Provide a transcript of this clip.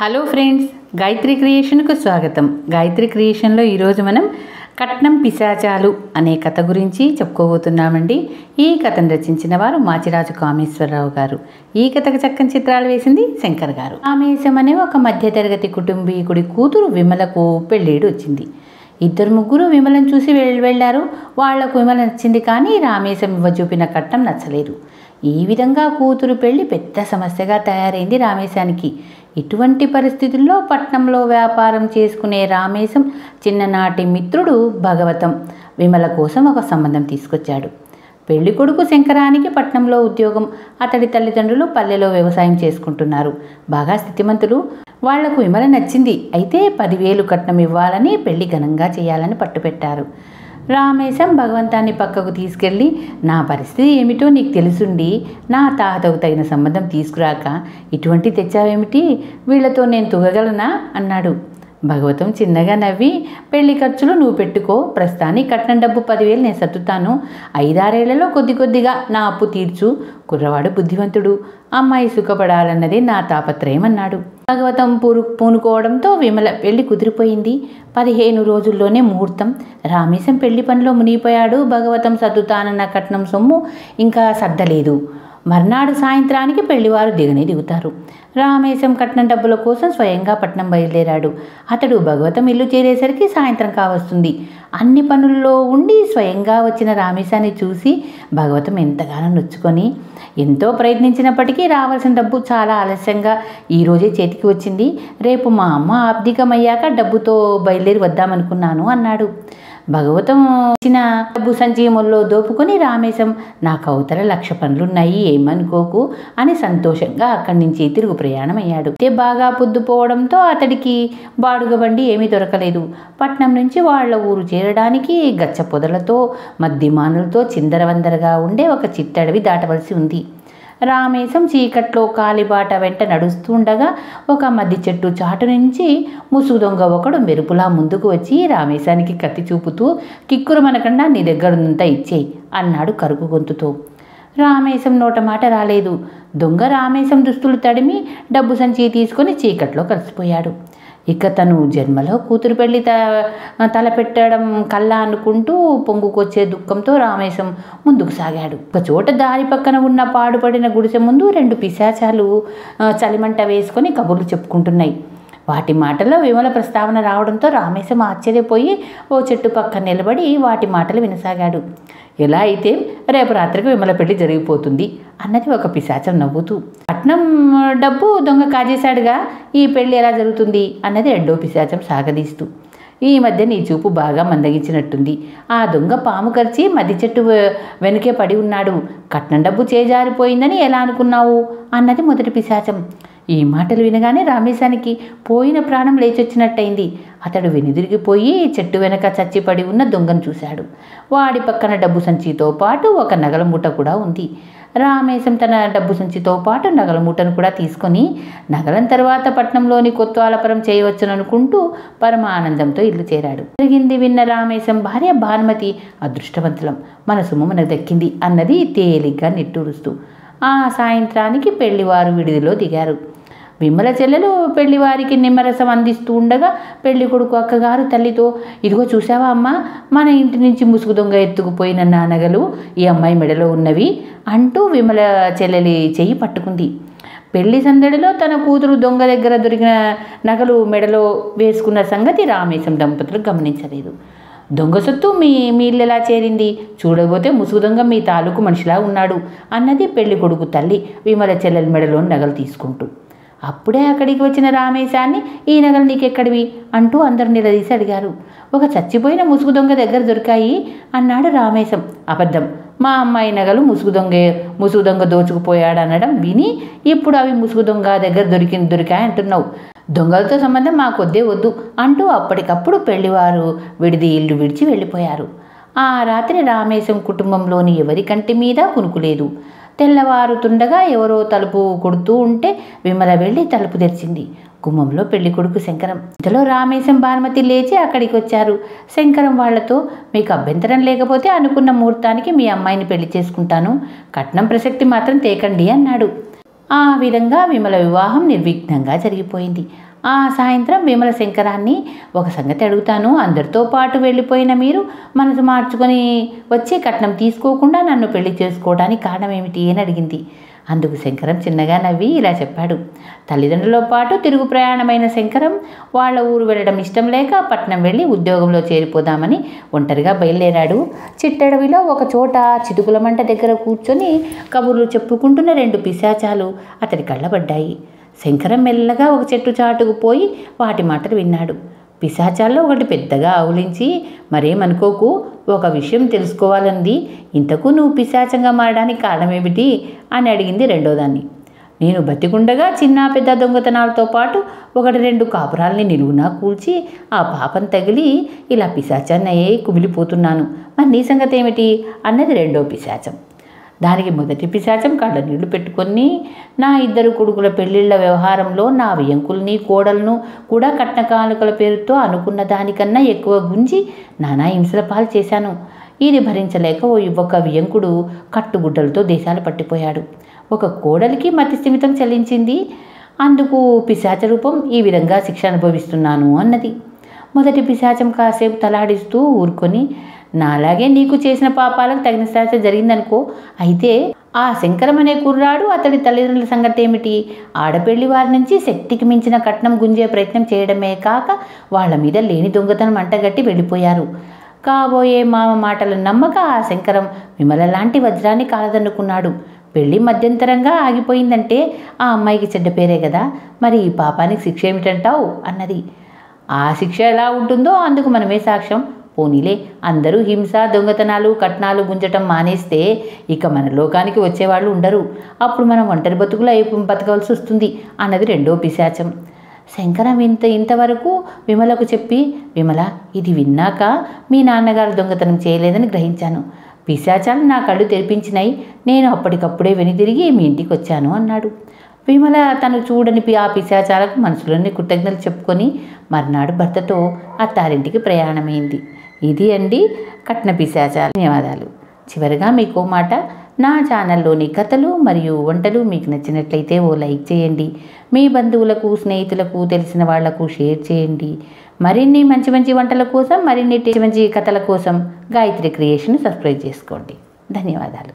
Hello friends, Gayatri క్రియేషన్కు స్వాగతం. గాయత్రి క్రియేషన్లో ఈరోజు మనం కట్నం పిశాచాలు అనే కథ గురించి చెప్పుకోబోతున్నామండి. ఈ కథను రచించిన వారు మాచిరాజు కామేశ్వరరావు గారు. ఈ కథకు చక్కని చిత్రాలు వేసింది శంకర్ గారు. రామేశం అనే ఒక మధ్యతరగతి కుటుంబీకుడి కూతురు విమలకు పెళ్ళిడు వచ్చింది. ఇద్దరు ముగ్గురు విమలను చూసి వెళ్ళారు. వాళ్లకు విమల నచ్చింది, కానీ రామేశం ఇవ్వచూపిన కట్నం నచ్చలేదు. ఈ విధంగా కూతురు పెళ్లి పెద్ద సమస్యగా తయారైంది రామేశానికి. ఇటువంటి పరిస్థితుల్లో పట్నంలో వ్యాపారం చేసుకునే రామేశం చిన్ననాటి మిత్రుడు భగవతం విమల కోసం ఒక సంబంధం తీసుకొచ్చాడు. పెళ్లి కొడుకు శంకరానికి పట్నంలో ఉద్యోగం. అతడి తల్లిదండ్రులు పల్లెలో వ్యవసాయం చేసుకుంటున్నారు. బాగా స్థితిమంతులు. వాళ్లకు విమల నచ్చింది. అయితే 10,000 కట్నం ఇవ్వాలని, పెళ్లి ఘనంగా చేయాలని పట్టుపెట్టారు. రామేశం భగవంతాన్ని పక్కకు తీసుకెళ్ళి, నా పరిస్థితి ఏమిటో నీకు తెలుసుండి నా తాహతకు తగిన సంబంధం తీసుకురాక ఇటువంటి తెచ్చావేమిటి? వీళ్లతో నేను తుగగలనా అన్నాడు. భగవతం చిన్నగా నవ్వి, పెళ్లి ఖర్చులు నువ్వు పెట్టుకో, ప్రస్తుతానికి కట్నం డబ్బు 10,000 నేను సర్దుతాను. 5-6 ఏళ్లలో కొద్ది కొద్దిగా నా అప్పు తీర్చు. కుర్రవాడు బుద్ధివంతుడు, అమ్మాయి సుఖపడాలన్నదే నా తాపత్రయం అన్నాడు. భగవతం పూనుకోవడంతో విమల పెళ్లి కుదిరిపోయింది. 15 రోజుల్లోనే ముహూర్తం. రామేశం పెళ్లి పనిలో మునిగిపోయాడు. భగవతం సర్దుతానన్న కట్నం సొమ్ము ఇంకా సర్దలేదు. మర్నాడు సాయంత్రానికి పెళ్లివారు దిగుతారు. రామేశం కట్నం డబ్బుల కోసం స్వయంగా పట్నం బయలుదేరాడు. అతడు భగవతం ఇల్లు చేరేసరికి సాయంత్రం కావస్తుంది. అన్ని పనుల్లో ఉండి స్వయంగా వచ్చిన రామేశాన్ని చూసి భగవతం ఎంతగానో నొచ్చుకొని, ఎంతో ప్రయత్నించినప్పటికీ రావాల్సిన డబ్బు చాలా ఆలస్యంగా ఈరోజే చేతికి వచ్చింది. రేపు మా అమ్మ ఆబ్దికమయ్యాక డబ్బుతో బయలుదేరి వద్దామనుకున్నాను అన్నాడు. భగవతం ఇచ్చిన డబ్బు సంచి మొల్లో దోపుకొని రామేశం, నాకు అవతల 1,00,000 పనులున్నాయి, ఏమనుకోకు అని సంతోషంగా అక్కడి నుంచి తిరుగు ప్రయాణం అయ్యాడు. బాగా పొద్దుపోవడంతో అతడికి బాడుగ బండి ఏమీ దొరకలేదు. పట్నం నుంచి వాళ్ల ఊరు చేరడానికి గచ్చ పొదలతో మద్దిమానులతో చిందరవందరగా ఉండే ఒక చిట్టడవి దాటవలసి ఉంది. రామేశం చీకట్లో కాలిబాట వెంట నడుస్తుండగా ఒక మద్ది చెట్టు చాటు నుంచి ముసుగు దొంగ ఒకడు మెరుపులా ముందుకు వచ్చి రామేశానికి కత్తి చూపుతూ, కిక్కురు మనకన్నా నీ దగ్గరున్నంత ఇచ్చేయి అన్నాడు కరుకు గొంతుతో. రామేశం నోట మాట రాలేదు. దొంగ రామేశం దుస్తులు తడిమి డబ్బు సంచి తీసుకొని చీకట్లో కలిసిపోయాడు. ఇక తను జన్మలో కూతురు పెళ్లి తలపెట్టడం కల్లా అనుకుంటూ పొంగుకొచ్చే దుఃఖంతో రామేశం ముందుకు సాగాడు. ఒక చోట దారి పక్కన ఉన్న పాడుపడిన గుడిసె ముందు 2 పిశాచాలు చలిమంట వేసుకొని కబుర్లు చెప్పుకుంటున్నాయి. వాటి మాటల్లో విమల ప్రస్తావన రావడంతో రామేశం ఆశ్చర్యపోయి ఓ చెట్టు పక్కన నిలబడి వాటి మాటలు వినసాగాడు. ఎలా అయితే రేపు రాత్రికి విమల పెళ్లి జరిగిపోతుంది అన్నది ఒక పిశాచం నవ్వుతూ. పట్నం డబ్బు దొంగ కాజేశాడుగా, ఈ పెళ్లి ఎలా జరుగుతుంది అన్నది రెండో పిశాచం సాగదీస్తూ. ఈ మధ్య నీ చూపు బాగా మందగించినట్టుంది. ఆ దొంగ పాము కరిచి మద్ది చెట్టు వెనుకే పడి ఉన్నాడు. కట్నం డబ్బు చేజారిపోయిందని ఎలా అనుకున్నావు అన్నది మొదటి పిశాచం. ఈ మాటలు వినగానే రామేశానికి పోయిన ప్రాణం లేచొచ్చినట్టయింది. అతడు వెనుదిరిగిపోయి చెట్టు వెనక చచ్చిపడి ఉన్న దొంగను చూశాడు. వాడి పక్కన డబ్బు సంచితో పాటు ఒక నగల మూట కూడా ఉంది. రామేశం తన డబ్బు సంచితో పాటు నగల మూటను కూడా తీసుకొని నగలం తర్వాత పట్నంలోని కొత్వాలపురం చేయవచ్చుననుకుంటూ పరమానందంతో ఇల్లు చేరాడు. జరిగింది విన్న రామేశం భార్య భానుమతి, అదృష్టవంతులం, మన సొమ్ము మనకు దక్కింది అన్నది తేలిగ్గా నిట్టూరుస్తూ. ఆ సాయంత్రానికి పెళ్లివారు విడిదిలో దిగారు. విమల చెల్లెలు పెళ్లివారికి నిమ్మరసం అందిస్తూ ఉండగా పెళ్లి కొడుకు అక్కగారు తల్లితో, ఇదిగో చూసావా అమ్మా, మన ఇంటి నుంచి ముసుగు దొంగ ఎత్తుకుపోయిన నా నగలు ఈ అమ్మాయి మెడలో ఉన్నవి అంటూ విమల చెల్లెలి చెయ్యి పట్టుకుంది. పెళ్లి సందడిలో తన కూతురు దొంగ దగ్గర దొరికిన నగలు మెడలో వేసుకున్న సంగతి రామేశం దంపతులు గమనించలేదు. దొంగ సొత్తు మీ ఇల్లు ఎలా చేరింది? చూడబోతే ముసుగు దొంగ మీ తాలూకు మనిషిలా ఉన్నాడు అన్నది పెళ్లి కొడుకు తల్లి విమల చెల్లెలి మెడలో నగలు తీసుకుంటూ. అప్పుడే అక్కడికి వచ్చిన రామేశాన్ని, ఈ నగలు నీకెక్కడివి అంటూ అందరు నిలదీసి అడిగారు. ఒక చచ్చిపోయిన ముసుగు దొంగ దగ్గర దొరికాయి అన్నాడు రామేశం. అబద్ధం, మా అమ్మాయి నగలు ముసుగు దొంగ దోచుకుపోయాడనడం విని ఇప్పుడు అవి ముసుగు దొంగ దగ్గర దొరికాయంటున్నావు. దొంగలతో సంబంధం మాకొద్దే వద్దు అంటూ అప్పటికప్పుడు పెళ్లివారు విడిది ఇల్లు విడిచి వెళ్ళిపోయారు. ఆ రాత్రి రామేశం కుటుంబంలోని ఎవరి కంటి మీద కునుకులేదు. తెల్లవారుతుండగా ఎవరో తలుపు కొడుతూ ఉంటే విమల వెళ్ళి తలుపు తెరిచింది. గుమ్మంలో పెళ్లి కొడుకు శంకరం. ఇంతలో రామేశం భానుమతి లేచి అక్కడికి వచ్చారు. శంకరం వాళ్లతో, మీకు అభ్యంతరం లేకపోతే అనుకున్న ముహూర్తానికి మీ అమ్మాయిని పెళ్లి చేసుకుంటాను, కట్నం ప్రసక్తి మాత్రం తేకండి అన్నాడు. ఆ విధంగా విమల వివాహం నిర్విఘ్నంగా జరిగిపోయింది. ఆ సాయంత్రం విమల శంకరాన్ని, ఒక సంగతి అడుగుతాను, అందరితో పాటు వెళ్ళిపోయిన మీరు మనసు మార్చుకొని వచ్చి కట్నం తీసుకోకుండా నన్ను పెళ్లి చేసుకోవడానికి కారణం ఏమిటి అని అడిగింది. అందుకు శంకరం చిన్నగా నవ్వి ఇలా చెప్పాడు. తల్లిదండ్రులతో పాటు తిరుగు ప్రయాణమైన శంకరం వాళ్ళ ఊరు వెళ్ళడం ఇష్టం లేక పట్నం వెళ్ళి ఉద్యోగంలో చేరిపోదామని ఒంటరిగా బయలుదేరాడు. చిట్టడవిలో ఒక చోట చితుకుల మంట దగ్గర కూర్చొని కబుర్లు చెప్పుకుంటున్న 2 పిశాచాలు అతడి కళ్ళబడ్డాయి. శంకరం మెల్లగా ఒక చెట్టు చాటుకు పోయి వాటి మాటలు విన్నాడు. పిశాచాల్లో ఒకటి పెద్దగా ఆవులించి, మరేమనుకోకు, ఒక విషయం తెలుసుకోవాలంది. ఇంతకు నువ్వు పిశాచంగా మారడానికి కారణమేమిటి అని అడిగింది రెండోదాన్ని. నేను బతికుండగా చిన్న పెద్ద దొంగతనాలతో పాటు 1-2 కాపురాల్ని నిలువునా కూల్చి ఆ పాపం తగిలి ఇలా పిశాచాన్ని అయ్యే కుమిలిపోతున్నాను. మరి నీ సంగతి ఏమిటి అన్నది రెండో పిశాచం. దానికి మొదటి పిశాచం కళ్ళ నీళ్లు పెట్టుకొని, నా 2 కొడుకుల పెళ్లిళ్ల వ్యవహారంలో నా వియంకుల్ని కోడలను కూడా కట్న కానుకల పేరుతో అనుకున్న దానికన్నా ఎక్కువ గుంజి నానా హింసల పాలు చేశాను. ఇది భరించలేక ఓ యువక వియంకుడు కట్టుగుడ్డలతో దేశాలు పట్టిపోయాడు. ఒక కోడలికి మతి స్థిమితం చెల్లించింది. అందుకు పిశాచ రూపం ఈ విధంగా శిక్ష అనుభవిస్తున్నాను అన్నది. మొదటి పిశాచం కాసేపు తలాడిస్తూ ఊరుకొని, నాలాగే నీకు చేసిన పాపాలకు తగిన శాస్త్ర జరిగిందనుకో. అయితే ఆ శంకరం అనే కుర్రాడు, అతడి తల్లిదండ్రుల సంగతి ఏమిటి? ఆడపెళ్లి వారి నుంచి శక్తికి మించిన కట్నం గుంజే ప్రయత్నం చేయడమే కాక వాళ్ళ మీద లేని దొంగతనం అంటగట్టి వెళ్ళిపోయారు. కాబోయే మామ మాటలను నమ్మక ఆ శంకరం విమల లాంటి వజ్రాన్ని కాలదన్నుకున్నాడు. పెళ్లి మధ్యంతరంగా ఆగిపోయిందంటే ఆ అమ్మాయికి చెడ్డ పేరే కదా. మరి ఈ పాపానికి శిక్ష ఏమిటంటావు అన్నది. ఆ శిక్ష ఎలా ఉంటుందో అందుకు మనమే సాక్ష్యం. పోనీలే, అందరూ హింస, దొంగతనాలు, కట్నాలు గుంజటం మానేస్తే ఇక మన లోకానికి వచ్చేవాళ్ళు ఉండరు. అప్పుడు మనం ఒంటరి బతుకులు బతకవలసి వస్తుంది అన్నది రెండో పిశాచం. శంకరం ఇంతవరకు విమలకు చెప్పి, విమల, ఇది విన్నాక మీ నాన్నగారు దొంగతనం చేయలేదని గ్రహించాను. పిశాచాలు నా కళ్ళు తెరిపించినాయి. నేను అప్పటికప్పుడే వెనుదిరిగి మీ ఇంటికి వచ్చాను అన్నాడు. విమల తను చూడని ఆ పిశాచాలకు మనసులోని కృతజ్ఞతలు చెప్పుకొని మర్నాడు భర్తతో అత్తారింటికి ప్రయాణమైంది. ఇది అండి కట్న పిశాచాలు. ధన్యవాదాలు. చివరిగా మీకు మాట, నా ఛానల్లోని కథలు మరియు వంటలు మీకు నచ్చినట్లయితే ఓ లైక్ చేయండి. మీ బంధువులకు, స్నేహితులకు, తెలిసిన వాళ్లకు షేర్ చేయండి. మరిన్ని మంచి మంచి వంటల కోసం, మరిన్ని మంచి కథల కోసం గాయత్రి క్రియేషన్ సబ్స్క్రైబ్ చేసుకోండి. ధన్యవాదాలు.